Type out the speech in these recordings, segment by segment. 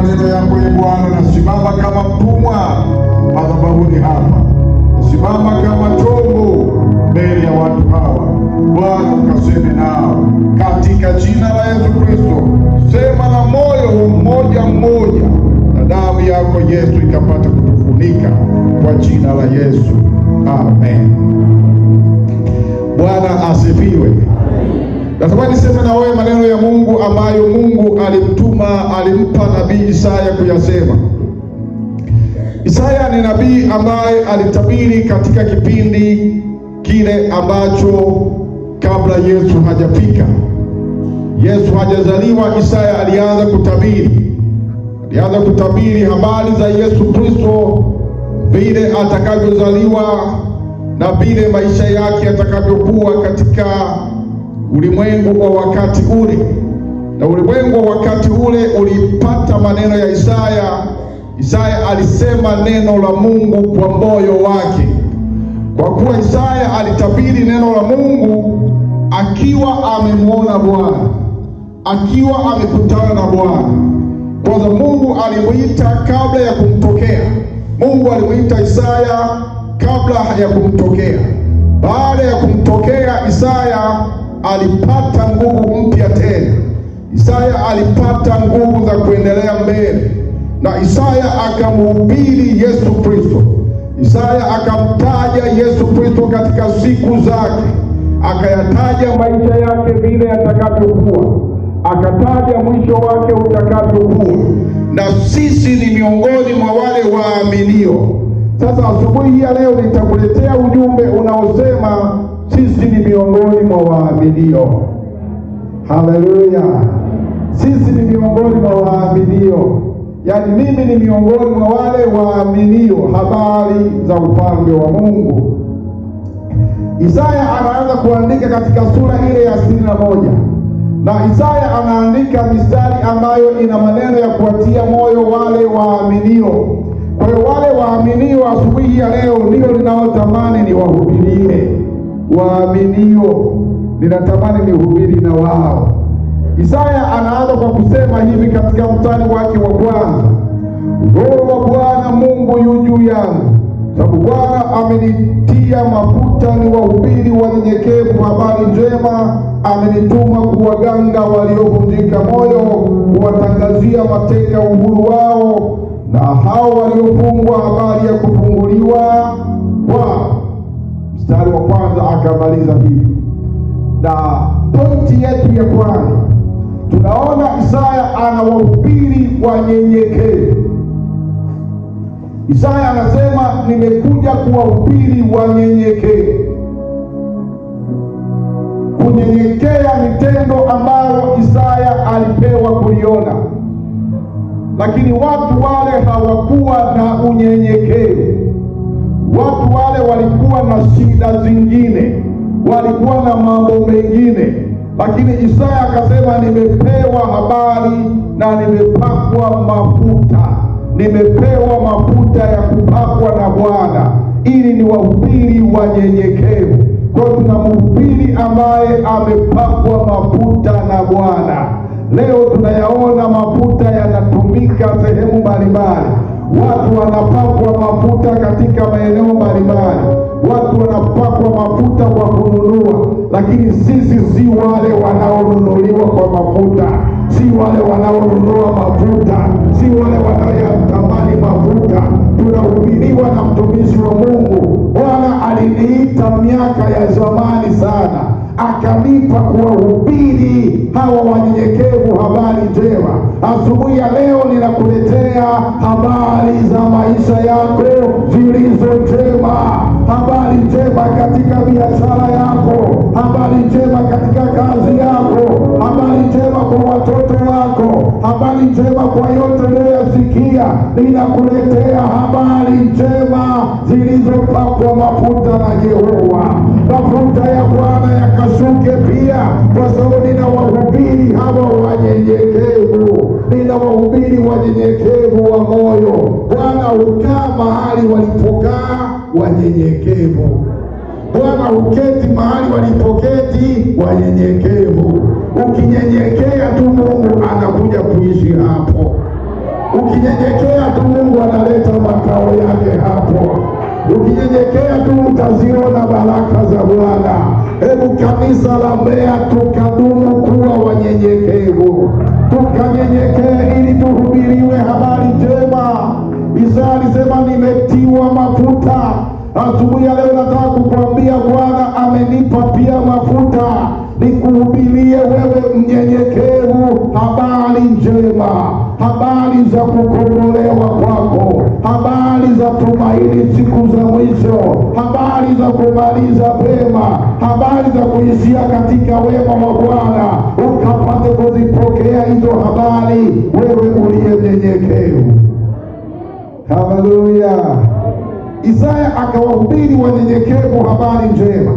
maneno yako ye Bwana, nasimama kama mtumwa madhabahuni hapa, nasimama kama chombo mbele ya watu hawa. Bwana ukaseme nao katika jina la Yesu Kristo. Sema na moyo mmoja mmoja, na damu yako Yesu ikapata kutufunika kwa jina la Yesu. Amen. Bwana asifiwe. Natamani niseme na wewe maneno ya Mungu ambayo Mungu alimpa nabii Isaya kuyasema. Isaya ni nabii ambaye alitabiri katika kipindi kile ambacho kabla Yesu hajafika. Yesu hajazaliwa, Isaya alianza kutabiri habari za Yesu Kristo, vile atakavyozaliwa na vile maisha yake yatakavyokuwa katika ulimwengu wa wakati ule. Na ulimwengu wa wakati ule ulipata maneno ya Isaya. Isaya alisema neno la Mungu kwa moyo wake, kwa kuwa Isaya alitabiri neno la Mungu akiwa amemwona Bwana, akiwa amekutana na Bwana. Kwanza Mungu alimuita kabla ya kumtokea. Mungu alimuita Isaya kabla ya kumtokea. Baada ya kumtokea Isaya alipata nguvu mpya tena. Isaya alipata nguvu za kuendelea mbele, na Isaya akamhubiri Yesu Kristo. Isaya akamtaja Yesu Kristo katika siku zake, akayataja maisha yake vile yatakavyokuwa, akataja mwisho wake utakavyokuwa, na sisi ni miongoni mwa wale waaminio. Sasa asubuhi ya leo nitakuletea ujumbe unaosema sisi ni miongoni mwa waaminio. Haleluya! Sisi ni miongoni mwa waaminio, yaani mimi ni miongoni mwa wale waaminio habari za ufalme wa Mungu. Isaya anaanza kuandika katika sura ile ya 61, na Isaya anaandika mistari ambayo ina maneno ya kuwatia moyo wale waaminio. Kwa hiyo wale waaminio asubuhi ya leo ndio ninaotamani niwahubirie. Waaminio ninatamani nihubiri na wao. Isaya anaanza kwa kusema hivi katika mstari wake wa kwanza: Roho wa Bwana Mungu yu juu yangu, sababu Bwana amenitia mafuta niwahubiri wanyenyekevu habari njema. Amenituma kuwaganga waliovunjika moyo, kuwatangazia mateka uhuru wao, na hao waliofungwa habari ya kufunguliwa kwao. Mstari wa kwanza akamaliza hivi. Na pointi yetu ya kwanza, tunaona Isaya anawahubiri wanyenyekevu. Isaya anasema nimekuja kuwahubiri wanyenyekevu. Kunyenyekea ni tendo ambalo Isaya alipewa kuliona, lakini watu wale hawakuwa na unyenyekevu. Watu wale walikuwa na shida zingine, walikuwa na mambo mengine, lakini Isaya akasema nimepewa habari na nimepakwa mafuta. Nimepewa mafuta ya kupakwa na Bwana ili niwahubiri wanyenyekevu. Kwa hiyo tunamhubiri ambaye amepakwa mafuta na Bwana. Leo tunayaona mafuta yanatumika sehemu mbalimbali. Watu wanapakwa mafuta katika maeneo mbalimbali. Watu wanapakwa mafuta kwa kununua, lakini sisi si wale wanaonunuliwa kwa mafuta, si wale wanaonunua mafuta, si wale wanaoyatamani mafuta. Tunahubiriwa na mtumishi wa Mungu. Bwana aliniita miaka ya zamani sana, akanipa kuwahubiri hawa wanyenyekevu habari njema. Asubuhi ya leo ninakuletea habari za maisha yako zilizo njema, habari njema katika biashara yako, habari njema katika kazi yako, habari njema kwa watoto wako, habari njema kwa yote unayoyasikia. Ninakuletea habari njema zilizopakwa mafuta na Yehova. Mafuta ya Bwana yakashuke pia, kwa sababu ninawahubiri hawa wanyenyekevu. Ninawahubiri wanyenyekevu wa moyo. Bwana hukaa mahali walipokaa wanyenyekevu. Bwana huketi mahali walipoketi wanyenyekevu. Ukinyenyekea tu, Mungu anakuja kuishi hapo. Ukinyenyekea tu Mungu analeta makao yake hapo. Ukinyenyekea tu utaziona baraka za Bwana. Hebu kanisa la Mbeya tukadumu kuwa wanyenyekevu, tukanyenyekee ili tuhubiriwe habari njema. Isaya alisema nimetiwa mafuta. Asubuhi ya leo nataka kukuambia Bwana amenipa pia mafuta nikuhubirie wewe mnyenyekevu habari njema, habari za kukombolewa kwako, habari za tumaini siku za mwisho, habari za kumaliza pema, habari za kuishia katika wema wa Bwana, ukapate kuzipokea hizo habari wewe uliye mnyenyekevu. Haleluya! Isaya akawahubiri wanyenyekevu habari njema,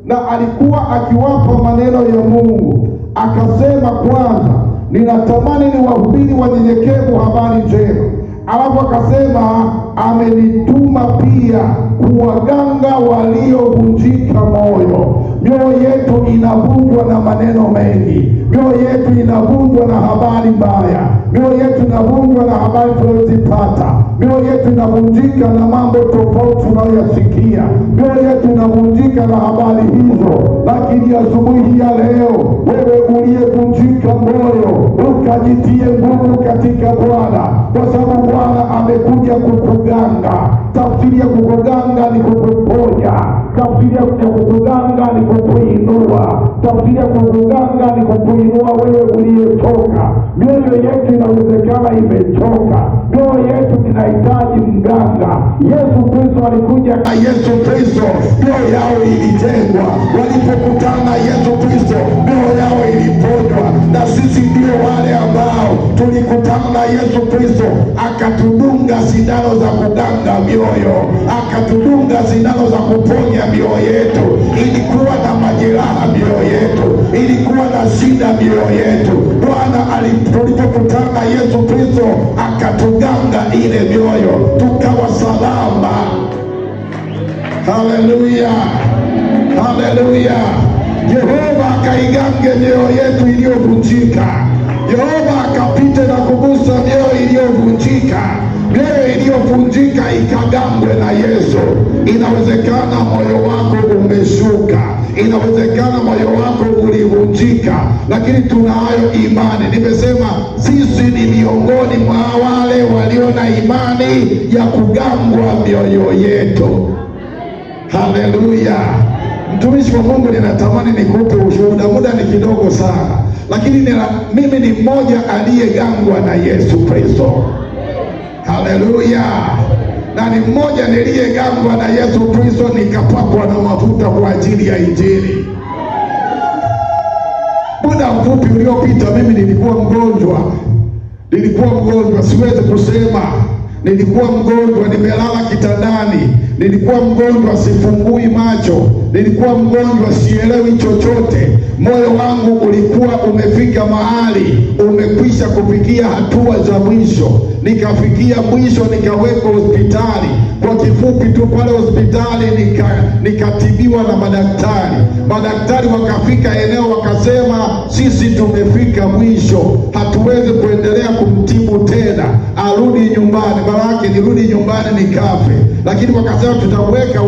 na alikuwa akiwapa maneno ya Mungu. Akasema kwanza, ninatamani niwahubiri wanyenyekevu habari njema. Alafu akasema amenituma pia kuwaganga waliovunjika moyo. Mioyo yetu inavunjwa na maneno mengi, mioyo yetu inavunjwa na habari mbaya, mioyo yetu inavunjwa na habari tunazozipata, mioyo yetu inavunjika na mambo tofauti tunayoyasikia, mioyo yetu inavunjika na habari hizo. Lakini asubuhi ya leo, wewe uliyevunjika moyo, ukajitie nguvu katika Bwana, kwa sababu Bwana amekuja kukuganga. Tafsiri ya kukuganga ni kukuponya, tafsiri ya kukuganga ni kukuinua, tafsiri ya kukuganga ni kukuinua wewe uliyechoka. Mioyo yetu inawezekana imechoka, mioyo yetu inahitaji mganga. Yesu Kristo alikuja, na Yesu Kristo mioyo yao ilijengwa. Walipokutana Yesu Kristo mioyo yao iliponywa. Na sisi ndio wale ambao tulikutana na Yesu Kristo, akatudunga sindano za kuganga mioyo, akatudunga sindano za kuponya mioyo yetu. Ilikuwa na majeraha mioyo yetu, ilikuwa na shida mioyo yetu. Bwana tulipokutana na Yesu Kristo akatuganga ile mioyo, tukawa salama. Haleluya, haleluya. Yehova akaigange mioyo yetu iliyovunjika. Yehova akapite na kugusa mioyo iliyovunjika. Mioyo iliyovunjika ikagangwe na Yesu. Inawezekana moyo wako umeshuka, inawezekana moyo wako ulivunjika, lakini tunayo imani. Nimesema sisi ni miongoni mwa wale walio na imani ya kugangwa mioyo yetu. Haleluya. Mtumishi wa Mungu, ninatamani nikupe ushuhuda, muda ni kidogo sana, lakini mimi ni mmoja aliyegangwa na Yesu Kristo. Haleluya. Na ni mmoja niliyegangwa na Yesu Kristo, nikapakwa na mafuta kwa ajili ya Injili. Muda mfupi uliopita mimi nilikuwa mgonjwa, siwezi kusema. Nilikuwa mgonjwa, nimelala kitandani. Nilikuwa mgonjwa, sifungui macho. Nilikuwa mgonjwa, sielewi chochote. Moyo wangu ulikuwa umefika mahali, umekwisha kufikia hatua za mwisho. Nikafikia mwisho, nikawekwa hospitali. Kwa kifupi tu, pale hospitali nikatibiwa na madaktari. Madaktari wakafika eneo wakasema, sisi tumefika mwisho, hatuwezi kuendelea kumtibu tena, arudi nyumbani. Maana nirudi nyumbani nikafe. Lakini wakasema tutaweka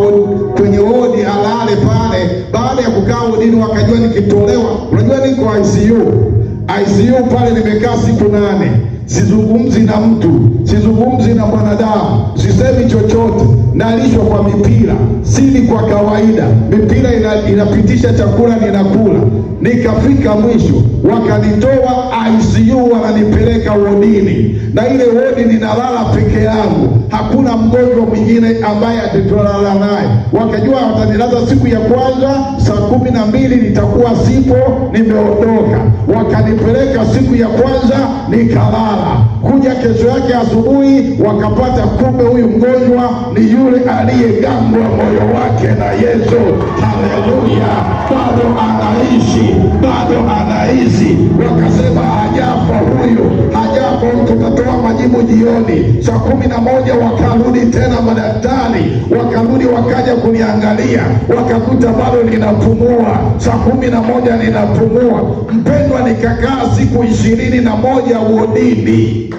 kwenye wodi alale pale. Baada ya kukaa wodini, wakajua nikitolewa, unajua niko ICU pale, nimekaa siku 8. Sizungumzi na mtu, sizungumzi na mwanadamu, sisemi chochote. Nalishwa kwa mipira, sili kwa kawaida. Mipira inapitisha chakula, ninakula. Nikafika mwisho, wakanitoa ICU, wananipeleka wodini. Na ile wodi ninalala peke yangu, hakuna mgonjwa mwingine ambaye atatolala naye. Wakajua watanilaza siku ya kwanza saa 12 nitakuwa sipo, nimeondoka. Wakanipeleka siku ya kwanza, nikalala. Kuja kesho yake asubuhi, wakapata kumbe huyu mgonjwa ni yule aliyegangwa moyo wake na Yesu. Haleluya, bado anaishi, bado anaishi. Wakasema hajafa huyu, hajafa. Tutatoa majibu jioni saa 11. Wakarudi tena madaktari, wakarudi wakaja kuniangalia, wakakuta bado ninapumua. Saa 11 ninapumua. Mpendwa, nikakaa siku 21 wodini.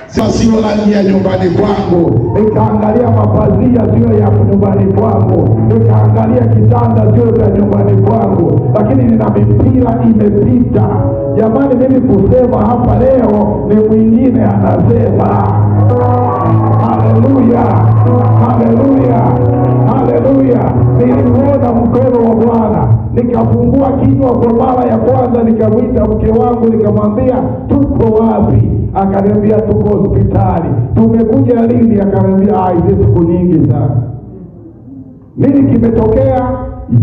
Sasa sio rangi ya nyumbani kwangu, nikaangalia mapazia sio ya nyumbani kwangu, nikaangalia kitanda sio cha nyumbani kwangu, lakini nina mipira imepita. Jamani, mimi kusema hapa leo ni mwingine anasema. Haleluya, haleluya, haleluya. Nilimuona mkono wa Bwana, nikafungua kinywa kwa mara ya kwanza, nikamwita mke wangu, nikamwambia tuko wapi? Akaniambia tuko hospitali. Tumekuja lini? Akaniambia hizi siku nyingi sana. Nini kimetokea?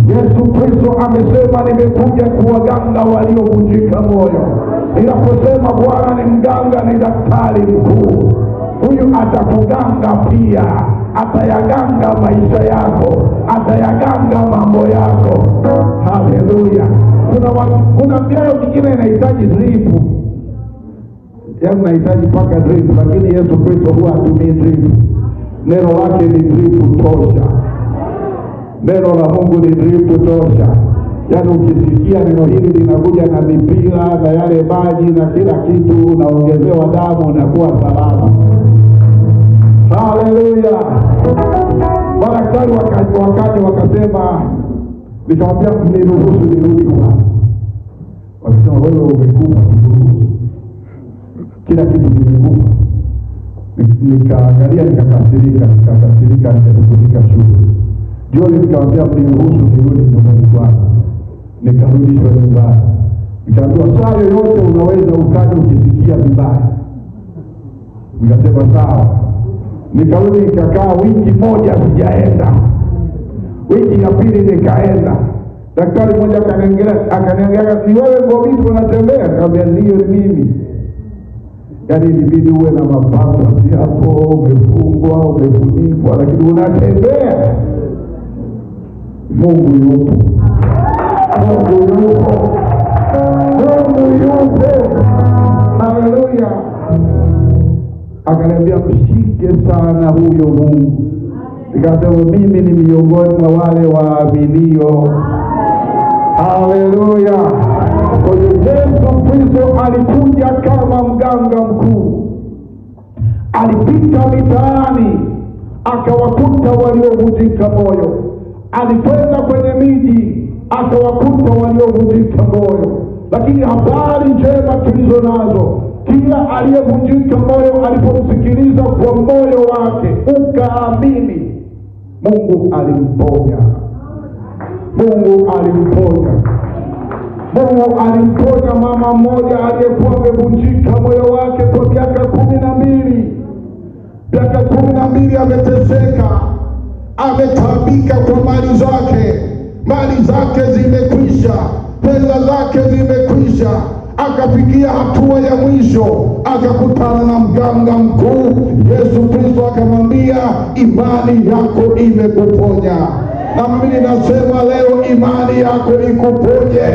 Yesu Kristo amesema nimekuja kuwaganga waliovunjika moyo. Ninaposema Bwana ni mganga, ni daktari mkuu, huyu atakuganga pia, atayaganga maisha yako, atayaganga mambo yako. Haleluya. Kuna mioyo mingine inahitaji drip, yaani nahitaji paka drip, lakini Yesu Kristo huwa hatumii drip. Neno lake ni drip tosha. Neno la Mungu ni drip tosha. Yaani ukisikia neno hili linakuja na mipira na yale maji na kila kitu, unaongezewa damu, unakuwa salama. Haleluya. Madaktari wakaja wakasema, nikamwambia niruhusu nirudi kwa. Wakasema wewe umekufa, turuhusu. Kila kitu kimekufa. Nikaangalia nikakasirika, nikapumzika shule. Jioni nikamwambia niruhusu nirudi nyumbani kwangu. Nikarudishwa nyumbani. Nikaambiwa saa yoyote unaweza ukaja ukisikia vibaya. Nikasema sawa. Nikarudi nikakaa wiki moja sijaenda. Wiki ya pili nikaenda. Daktari mmoja akaniangalia, ni wewe Ngobito unatembea? Nikamwambia ndio ni mimi. Yaani ilibidi uwe na mapambazi hapo, umefungwa, umefunikwa, lakini unatembea. Mungu yupo. Mungu yupo. Mungu yupo. Haleluya. Akaniambia mshike sana huyo Mungu. Nikasema mimi ni miongoni mwa wale waaminio. Haleluya. Kwa hiyo Yesu Kristo alikuja kama mganga mkuu. Alipita mitaani akawakuta waliovunjika moyo. Alikwenda kwenye miji akawakuta waliovunjika moyo. Lakini habari njema tulizo nazo, kila aliyevunjika moyo alipomsikiliza kwa moyo wake ukaamini, Mungu alimponya. Mungu alimponya. Mungu alimponya mama mmoja aliyekuwa amevunjika moyo wake kwa miaka 12. Miaka 12 ameteseka, ametabika kwa mali zake. Mali zake zimekwisha, pesa zake zimekwisha. Akafikia hatua ya mwisho, akakutana na mganga mkuu. Yesu Kristo akamwambia, imani yako imekuponya. Na mimi ninasema leo imani yako ikuponye,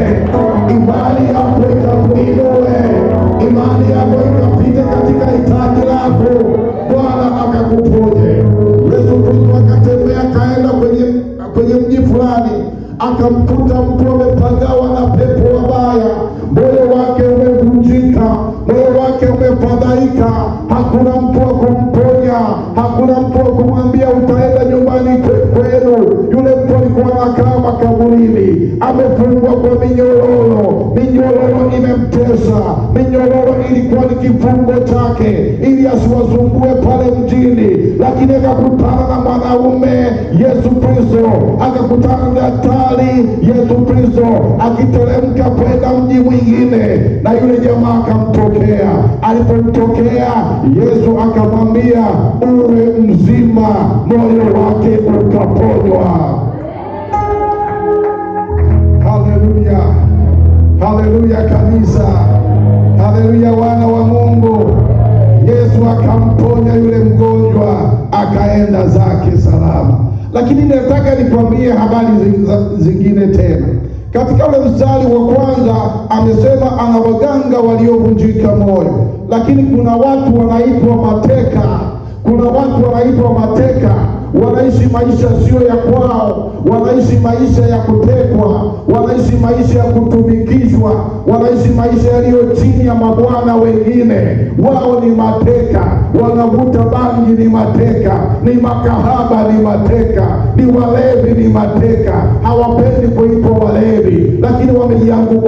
imani yako ikakuinue, imani yako ikapite katika hitaji lako, Bwana akakuponye. Yesu Kristo akatembea kaenda kwenye mji fulani, akamkuta mtu amepagawa na pepo wabaya, moyo wake umevunjika, moyo wake umefadhaika. Hakuna mtu wa kumponya, hakuna mtu wa kumwambia utaenda nyumbani kwenu. Yule mtu alikuwa anakaa makaburini, amefungwa kwa minyororo. Minyororo imemtesa. Minyororo ilikuwa ni kifungo chake ili asiwasumbue pale mjini. Lakini akakutana na mwanaume Yesu Kristo, akakutana na daktari Yesu Kristo akiteremka kwenda mji mwingine, na yule jamaa akamtokea. Alipomtokea Yesu akamwambia uwe mzima, moyo wake ukaponywa. Haleluya. Haleluya kanisa. Haleluya wana wa Mungu. Yesu akamponya yule mgonjwa, akaenda zake salama. Lakini nataka nikwambie habari zingine tena. Katika ule mstari wa kwanza amesema ana waganga waliovunjika moyo. Lakini kuna watu wanaitwa mateka. Kuna watu wanaitwa mateka. wanaishi maisha sio ya kwao, wanaishi maisha ya kutekwa, wanaishi maisha ya kutumikishwa, wanaishi maisha yaliyo chini ya mabwana wengine. Wao ni mateka, wanavuta bangi ni mateka, ni makahaba ni mateka, ni walevi ni mateka. Hawapendi kuitwa walevi, lakini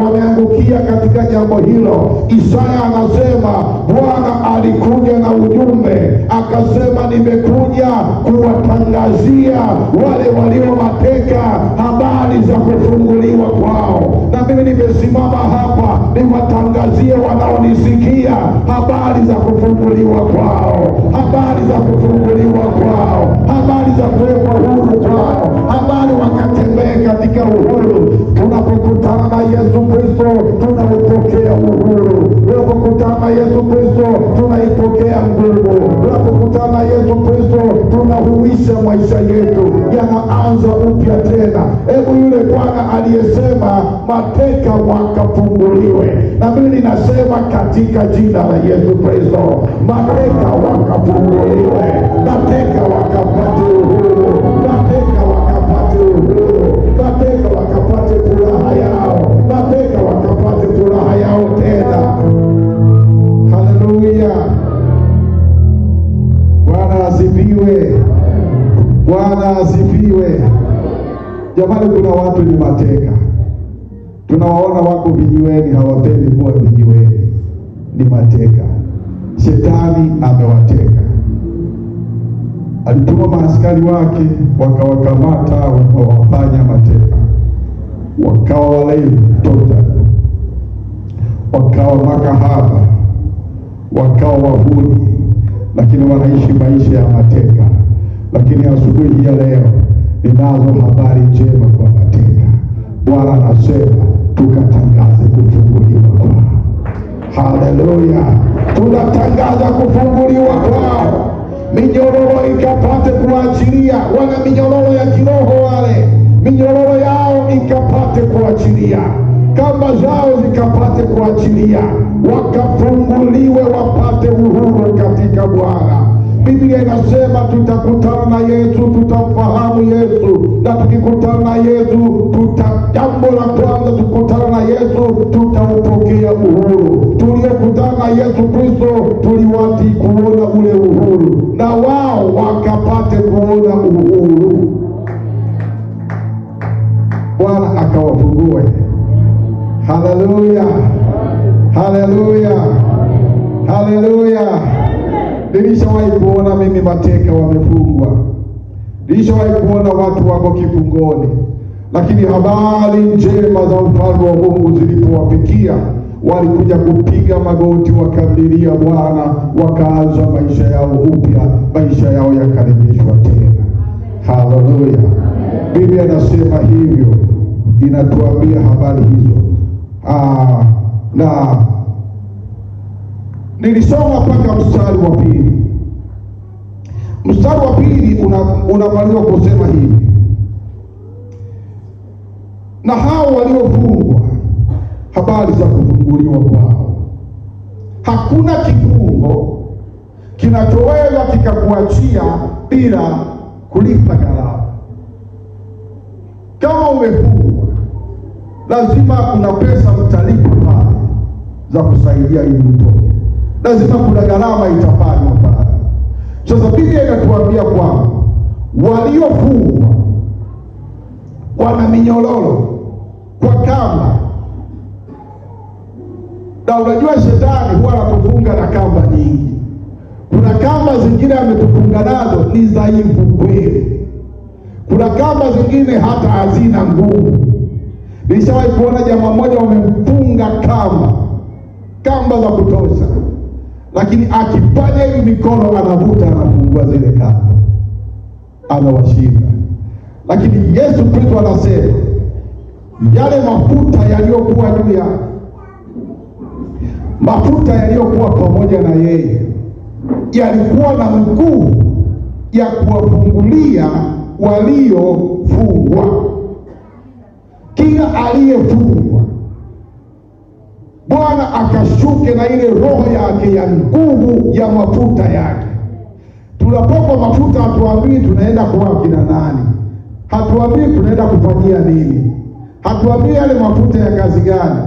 wameangukia katika jambo hilo. Isaya anasema Bwana alikuja na ujumbe, akasema nimekuja kuwatangazia wale walio mateka habari za kufunguliwa kwao. Na mimi nimesimama hapa niwatangazie wanaonisikia habari za kufunguliwa kwao, habari za kufunguliwa kwao, habari za kuwekwa huru kwao, habari wakatembee katika uhuru. Tunapokutana na Yesu Kristo tunaupokea uhuru. Tunapokutana na Yesu Kristo tunaipokea nguvu. Tunapokutana na Yesu Kristo tunahuisha maisha yetu, yanaanza upya tena. Hebu yule Bwana aliyesema mateka wakafunguliwe, na mimi ninasema katika jina la Yesu Kristo, mateka wakafunguliwe, mateka wakapate uhuru, mateka wakapate uhuru, mateka wakapate furaha yao, mateka wakapate furaha yao tena. Haleluya! Bwana asifiwe, Bwana asifiwe. Jamani, kuna watu ni mateka, tunawaona wako vijiweni, hawapendi kuwa vijiweni, ni mateka. Shetani amewateka, alituma maaskari wake wakawakamata, wakawafanya mateka, wakawa walevi totally, wakawa makahaba, wakawa wahuni, lakini wanaishi maisha ya mateka. Lakini asubuhi hii ya leo ninazo habari njema kwa mateka. Bwana anasema tukatangaze kufunguliwa kwao. Haleluya! Tunatangaza kufunguliwa kwao, minyororo ikapate kuachilia. Wana minyororo ya kiroho, wale minyororo yao ikapate kuachilia, kamba zao zikapate kuachilia, wakafunguliwe, wapate uhuru katika Bwana. Biblia inasema tutakutana na Yesu, tutamfahamu Yesu, na tukikutana na Yesu jambo la kwanza tukutana na Yesu tutaupokea uhuru. Tuliokutana na Yesu Kristo tuliwahi kuona ule uhuru, na wao wakapate kuona uhuru. Bwana akawafungue. Haleluya, haleluya, haleluya. Nilishawahi kuona mimi mateka wamefungwa, nilishawahi kuona watu wako kifungoni, lakini habari njema za ufalme wa Mungu zilipowafikia, walikuja kupiga magoti, wakamlilia Bwana, wakaanza maisha yao upya, maisha yao yakarejeshwa tena. Haleluya! Biblia inasema hivyo, inatuambia habari hizo. Na nilisoma mpaka mstari wa pili. Mstari wa pili unamaliza kusema hivi: na hao waliofungwa, habari za kufunguliwa kwao. Hakuna kifungo kinachoweza kikakuachia bila kulipa gharama. Kama umefungwa, lazima kuna pesa mtalipa pale za kusaidia ili utoke, lazima kuna gharama itafanywa pale. Sasa Biblia inatuambia kwamba waliofungwa wana minyororo kwa kamba, na unajua shetani huwa anatufunga na kamba nyingi. Kuna kamba zingine ametufunga nazo ni dhaifu kweli, kuna kamba zingine hata hazina nguvu. Nilishawahi kuona jamaa mmoja wamemfunga kamba za kutosha, lakini akifanya hivi mikono anavuta, anafungua zile kamba, anawashinda. Lakini Yesu Kristo anasema yale mafuta yaliyokuwa juu ya mafuta yaliyokuwa pamoja na yeye yalikuwa na nguvu ya kuwafungulia waliofungwa. Kila aliyefungwa Bwana akashuke na ile roho yake ya nguvu ya mafuta yake, Tunapokwa mafuta hatuambii tunaenda kuwa kina nani, hatuambii tunaenda kufanyia nini, hatuambii yale mafuta ya kazi gani.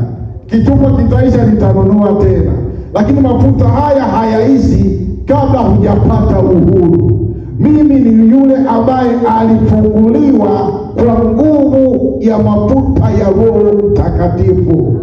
Kitupa kitaisha, nitanunua tena. Lakini mafuta haya hayaishi kabla hujapata uhuru. Mimi ni yule ambaye alifunguliwa kwa nguvu ya mafuta ya Roho Mtakatifu,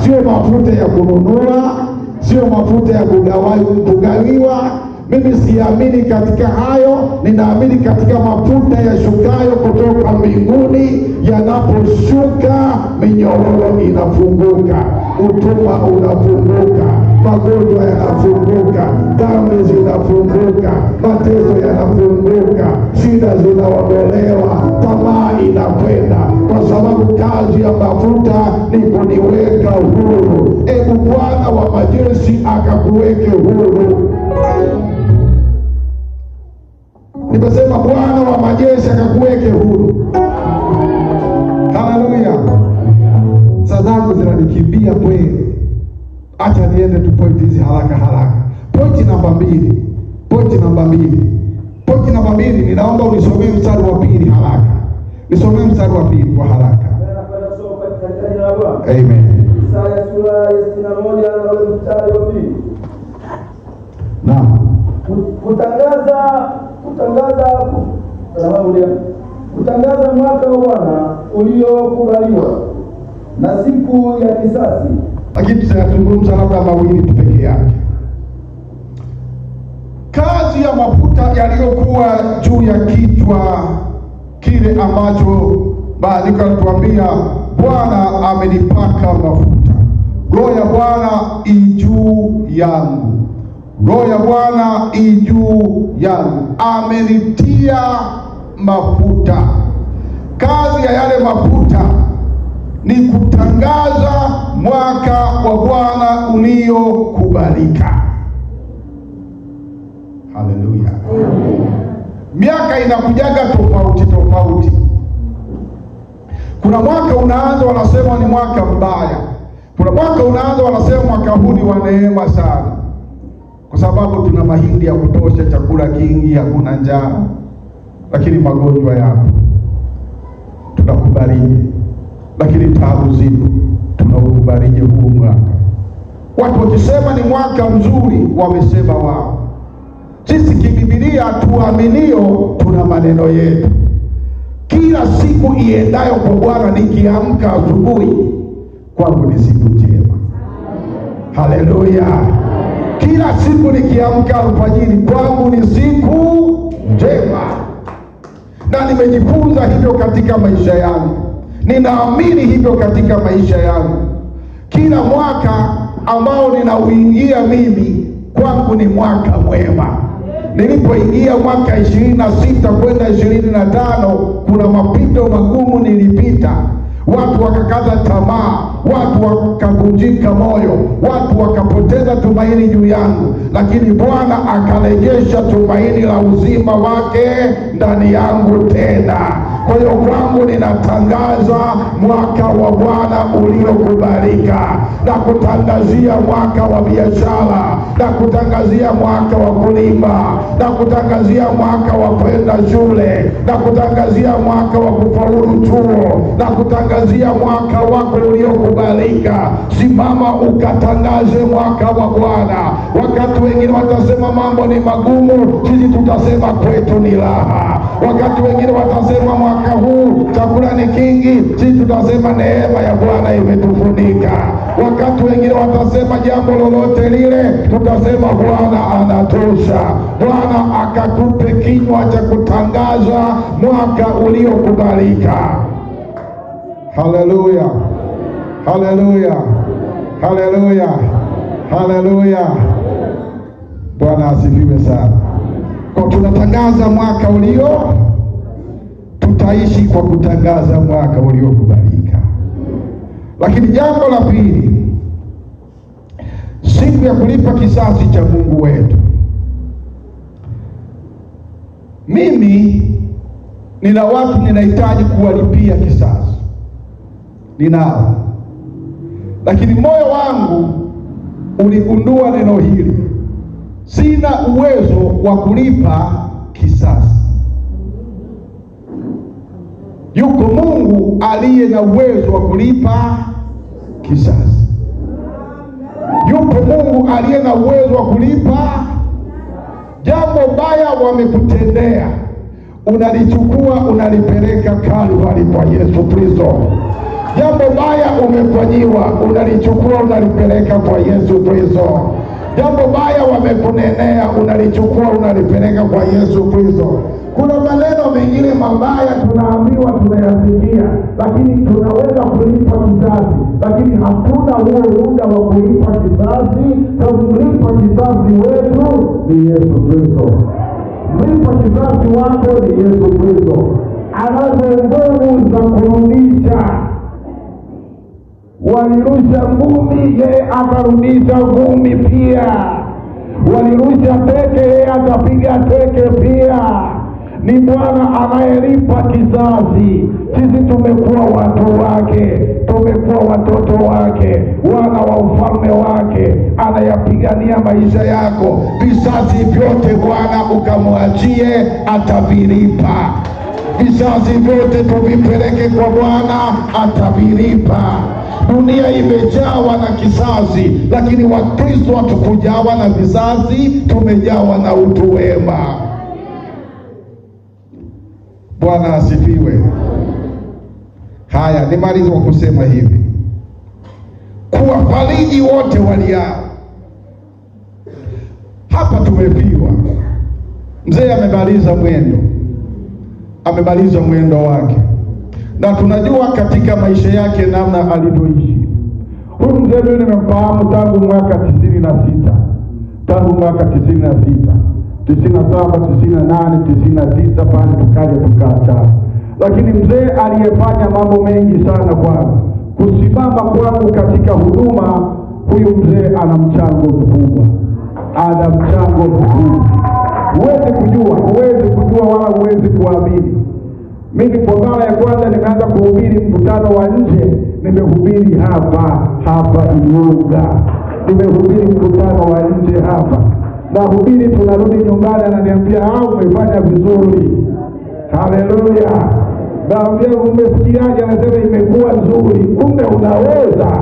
sio mafuta ya kununua, sio mafuta ya kugawiwa. Mimi siamini katika hayo, ninaamini katika mafuta yashukayo kutoka mbinguni. Yanaposhuka, minyororo inafunguka, utumwa unafunguka, magonjwa yanafunguka, dhambi zinafunguka, mateso yanafunguka, shida zinaondolewa, tamaa inakwenda, kwa sababu kazi ya mafuta ni kuniweka huru. Ebu Bwana wa majeshi akakuweke huru. Nimesema Bwana wa majeshi akakuweke huru. Haleluya. Saa zangu zinanikimbia kweli. Acha niende tu pointi hizi haraka. Pointi namba mbili, ninaomba unisomee mstari wa pili haraka. Nisomee mstari wa pili kwa haraka. Amen. Isaya sura ya 61 na ule mstari wa 2. Naam. Kutangaza mwaka wa Bwana uliokubaliwa na siku ya kisasi. Lakini tutazungumza labda mawili tu peke yake. Kazi ya mafuta yaliyokuwa juu ya kichwa kile ambacho maandiko yanatuambia Bwana amenipaka mafuta. Roho ya Bwana juu yangu. Roho ya Bwana juu yangu. Amenitia mafuta. Kazi ya yale mafuta ni kutangaza mwaka wa Bwana uliokubalika. Haleluya. Miaka inakujaga tofauti. Kuna mwaka unaanza wanasema ni mwaka mbaya. Kuna mwaka unaanza wanasema mwaka huu ni wa neema sana, kwa sababu tuna mahindi ya kutosha, chakula kingi, hakuna njaa. Lakini magonjwa yapo, tunakubalije? Lakini taabu zipo, tunaukubalije huu mwaka? Watu wakisema ni mwaka mzuri, wamesema wao. Sisi kibibilia tuaminio, tuna maneno yetu. Kila siku iendayo kwa Bwana, nikiamka asubuhi, kwangu ni siku njema. Haleluya. Kila siku nikiamka alfajiri, kwangu ni siku njema. Na nimejifunza hivyo katika maisha yangu, ninaamini hivyo katika maisha yangu. Kila mwaka ambao ninauingia mimi, kwangu ni mwaka mwema. Nilipoingia mwaka 26 kwenda 25, kuna mapito magumu nilipita. Watu wakakata tamaa, watu wakavunjika moyo, watu wakapoteza tumaini juu yangu, lakini Bwana akarejesha tumaini la uzima wake ndani yangu tena. Kwa hiyo kwangu ninatangaza mwaka wa Bwana uliokubalika, na kutangazia mwaka wa biashara, na kutangazia mwaka wa kulima, na kutangazia mwaka wa kwenda shule, na kutangazia mwaka wa kufaulu chuo, na kutangazia mwaka wako uliokubalika. Simama ukatangaze mwaka wa Bwana. Wakati wengine watasema mambo ni magumu, sisi tutasema kwetu ni raha. Wakati wengine watasema mwaka huu chakula ni kingi, sisi tutasema neema ya Bwana imetufunika. Wakati wengine watasema jambo lolote lile, tutasema Bwana anatosha. Bwana akakupe kinywa cha kutangaza mwaka uliokubalika. Haleluya. Haleluya. Haleluya. Haleluya. Bwana asifiwe sana. Kwa tunatangaza mwaka tutaishi kwa kutangaza mwaka uliokubalika. Lakini jambo la pili, siku ya kulipa kisasi cha Mungu wetu. Mimi nina watu ninahitaji kuwalipia kisasi, ninao, lakini moyo wangu uligundua neno hili: sina sina uwezo wa kulipa kisasi. Yuko Mungu aliye na uwezo wa kulipa kisasi. Yupo Mungu aliye na uwezo wa kulipa. Jambo baya wamekutendea, unalichukua unalipeleka Kalvari kwa Yesu Kristo. Jambo baya umefanyiwa, unalichukua unalipeleka kwa Yesu Kristo. Jambo baya wamekunenea, unalichukua unalipeleka kwa Yesu Kristo. Kuna maneno mengine mabaya tunaambiwa, tunayasikia, lakini tunaweza kulipa kisasi, lakini hatuna huo muda wa kulipa kisasi. Kumlipa kisasi wetu ni Yesu Kristo. Mlipa kisasi wako ni Yesu Kristo. Anazo nguvu za kurudisha. Walirusha ngumi, yeye akarudisha ngumi pia. Walirusha teke, yeye atapiga teke pia. Ni Bwana anayelipa kisasi. Sisi tumekuwa watu wake, tumekuwa watoto wake, wana wa ufalme wake. Anayapigania maisha yako. Visasi vyote Bwana ukamwachie, atavilipa. Visasi vyote tuvipeleke kwa Bwana, atavilipa. Dunia imejawa na kisasi, lakini Wakristo hatukujawa na visasi, tumejawa na utu wema. Bwana asifiwe. Haya, nimalize kwa kusema hivi: kuwafariji wote waliao. Hapa tumepiwa, mzee amemaliza mwendo wake, na tunajua katika maisha yake namna alivyoishi. Huyu mzee mimi nimemfahamu tangu mwaka 96, tangu mwaka 96, 97, 98, 99 pale tukaja tukaachana. Lakini mzee aliyefanya mambo mengi sana kwangu, kusimama kwangu katika huduma. Huyu mzee ana mchango mkubwa, ana mchango mkubwa. Huwezi kujua wala huwezi kuamini. Mimi kwa mara ya kwanza nimeanza kuhubiri mkutano wa nje, nimehubiri hapa Iunga. Nimehubiri mkutano wa nje hapa. Na hubiri tunarudi nyumbani, ananiambia umefanya vizuri. Haleluya. Naambia umesikiaje? Anasema imekuwa nzuri. Kumbe unaweza.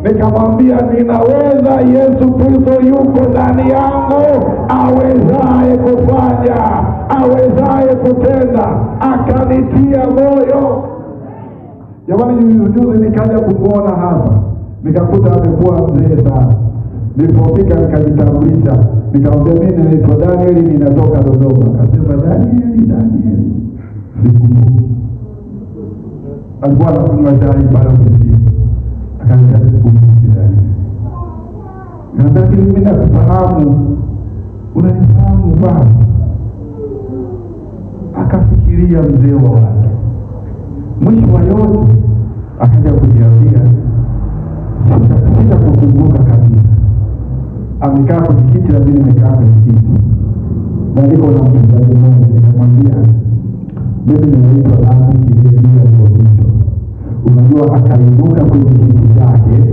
Nikamwambia ninaweza. Yesu Kristo yuko ndani yangu, awezaye kufanya, awezaye kutenda, akanitia moyo. Jamani, juzi nikaja kumwona hapa, nikakuta amekuwa mzee sana. Nilipofika nikajitambulisha, nikamwambia mimi naitwa Daniel, ninatoka Dodoma. Akasema Daniel. Sikumbuki. Alikuwa anakunywa chai pale mjini. Akaniambia sikumbuki Daniel. Lakini mimi nakufahamu. Unanifahamu baba? Akafikiria mzee wa watu. Mwisho wa yote akaja kujiambia sita kukumbuka kabisa. Amekaa kwenye kiti na mimi nimekaa kwenye kiti. Na niko na mchungaji mmoja, nikamwambia mimi ninaitwa Lami Kirelia Ngobito. Unajua, akainuka kwenye kiti chake,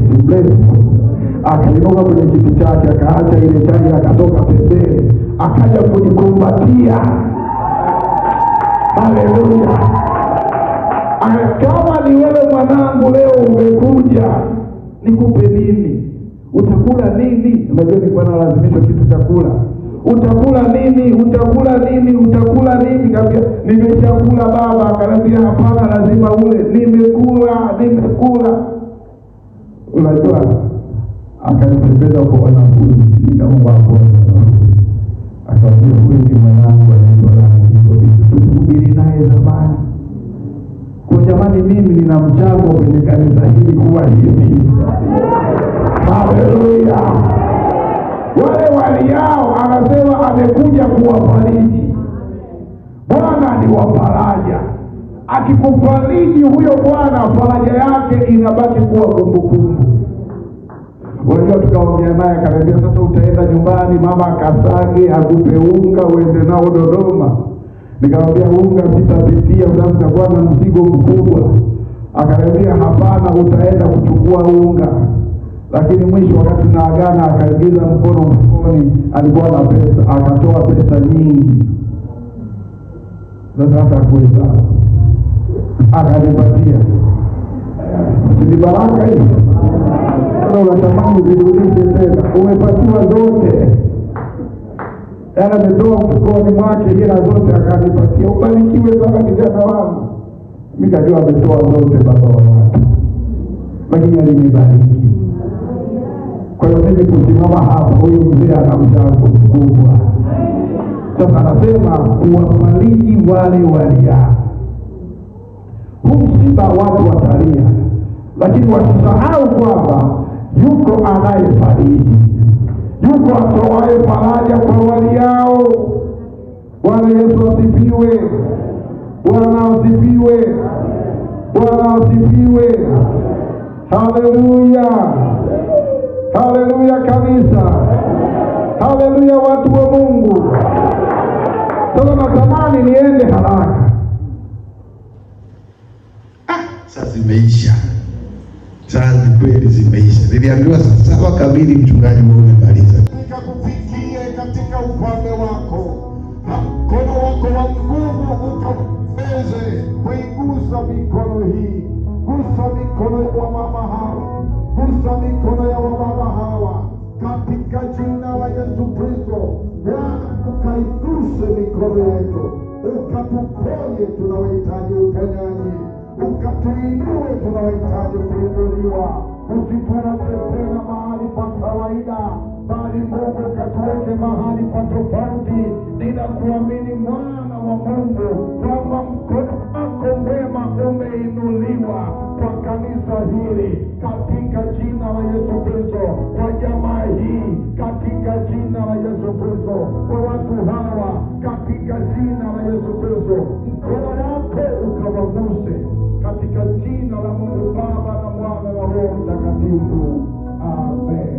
akainuka kwenye kiti chake, akaacha ile chai, akatoka pembeni, akaja kunikumbatia. Haleluya. Kama ni wewe mwanangu leo umekuja, nikupe nini? Utakula nini? Unajua nilikuwa nalazimishwa kitu cha kula. Utakula nini? Kaambia nimeshakula baba. Akaniambia hapana, lazima ule. Nimekula. Unajua, akanipeleka kwa wanafunzi, nikamwomba hapo. Akaambia huyu ni mwanangu anaitwa Lami, tulihubiri naye zamani. Kwa jamani, mimi nina mchango kwenye kanisa hili kuwa hivi. Haleluya. Wale waliao anasema amekuja kuwafariji. Bwana ni wafaraja. Akikufariji huyo Bwana, faraja yake inabaki kuwa kumbukumbu. Unajua, tukaongea naye, akaniambia sasa utaenda nyumbani mama akasage akupe unga uende nao Dodoma. Nikamwambia unga sitapitia, utakuwa na mzigo mkubwa. Akaniambia hapana, utaenda kuchukua unga. lakini mwisho wakati tunaagana akaingiza mkono mfukoni, alikuwa na pesa, akatoa pesa nyingi. Sasa akakuhesabu akanipatia. Ni baraka hiyo. Sasa unatamani zirudishe tena, umepatiwa zote. Yana ametoa mfukoni mwake hela zote akanipatia. Ubarikiwe sana kijana wangu. Mimi kajua ametoa zote baba wa watu, lakini alinibariki. Kwa hiyo mimi kusimama hapa, huyu mzee ana mchango mkubwa. Sasa anasema kuwafariji wale walia. Huu msiba watu watalia, lakini wasisahau kwamba yuko anayefariji, yuko atoaye faraja kwa waliao. Bwana Yesu asifiwe. Bwana asifiwe. Bwana asifiwe. Haleluya. Haleluya kanisa. Haleluya watu wa Mungu. Sasa natamani niende haraka. Sasa zimeisha. Sasa kweli zimeisha. Niliambiwa saa 7 kamili mchungaji wewe umemaliza. Nikakufikie katika ufalme wako. Mkono wako wa nguvu ukaweze kuigusa mikono hii. Gusa mikono ya wamama hawa. Gusa mikono ya wababa hawa. Katika jina la Yesu Kristo. Bwana ukaiguse mikono yetu. Ukatuponye tunaohitaji uponyaji. Ukatuinue tunaohitaji kuinuliwa. Usituache tena mahali pa kawaida, bali Mungu ukatuweke mahali pa tofauti. Ninakuamini mwana wa Mungu kwamba mkono wako mwema umeinuliwa kwa kanisa hili katika jina la Yesu Kristo, kwa jamaa hii katika jina la Yesu Kristo, kwa watu hawa katika jina la Yesu Kristo. Mkono wako ukawaguse katika jina la Mungu Baba na Mwana na Roho Mtakatifu. Amen.